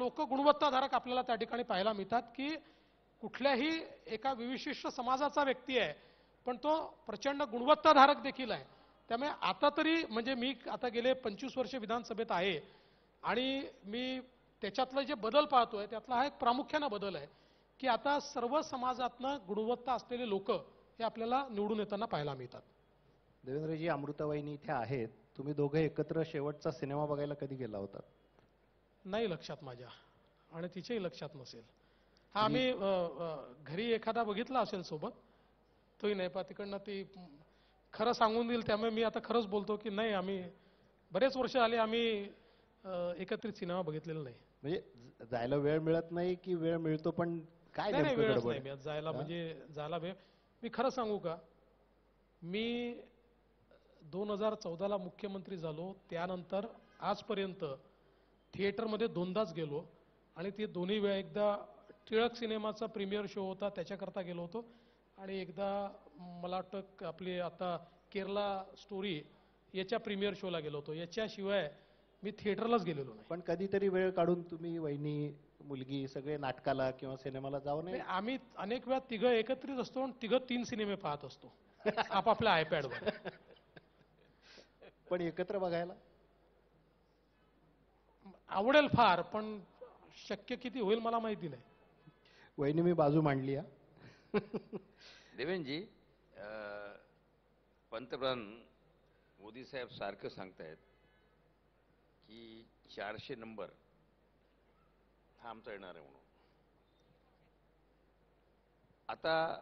लोक गुणवत्ताधारक आपल्याला त्या ठिकाणी पाहायला मिळतात की कुठल्याही एका विशिष्ट समाजाचा व्यक्ती आहे पण तो प्रचंड गुणवत्ताधारक देखील आहे. त्यामुळे आता तरी म्हणजे मी आता गेले 25 वर्ष विधानसभेत आहे आणि मी त्याच्यातलं जे बदल पाहतोय त्यातला हा एक प्रामुख्याने बदल आहे की आता सर्व समाजातनं गुणवत्ता असलेले लोक हे आपल्याला निवडून येताना पाहायला मिळतात. देवेंद्रजी, अमृताबाईंनी इथे आहेत, तुम्ही दोघे एकत्र शेवटचा सिनेमा बघायला कधी गेला होता? नाही लक्षात माझ्या आणि तिच्याही लक्षात नसेल. हा आम्ही घरी एखादा बघितला असेल सोबत, तोही नाही पा तिकडनं ती खरं सांगून देईल त्यामुळे मी आता खरंच बोलतो की नाही, आम्ही बरेच वर्ष आले आम्ही एकत्रित सिनेमा बघितलेला नाही. म्हणजे जायला वेळ मिळत नाही की वेळ मिळतो पण काय नाही नेमकं वेळच गडबड नाही मिळत जायला, म्हणजे जायला वेळ. मी खरं सांगू का, मी 2014ला मुख्यमंत्री झालो त्यानंतर आजपर्यंत थिएटरमध्ये 2दाच गेलो आणि ते दोन्ही वेळा एकदा टिळक सिनेमाचा प्रीमियर शो होता त्याच्याकरता गेलो होतो आणि एकदा मला वाटतं आपली आता केरला स्टोरी याच्या प्रीमियर शोला गेलो होतो. याच्याशिवाय मी थिएटरलाच गेलेलो नाही. पण कधीतरी वेळ काढून तुम्ही वहिनी मुलगी सगळे नाटकाला किंवा सिनेमाला जाऊ नये? आम्ही अनेक वेळा तिघं एकत्रित असतो आणि तिघं 3 सिनेमे पाहत असतो आपापल्या आयपॅडवर. पण एकत्र बघायला आवडेल फार, पण शक्य किती होईल मला माहिती नाही. वहिनी मी बाजू मांडली. देवेंद्रजी, पंतप्रधान मोदी साहेब सारखं सांगतायत की 400 नंबर हा आमचा येणार आहे म्हणून. आता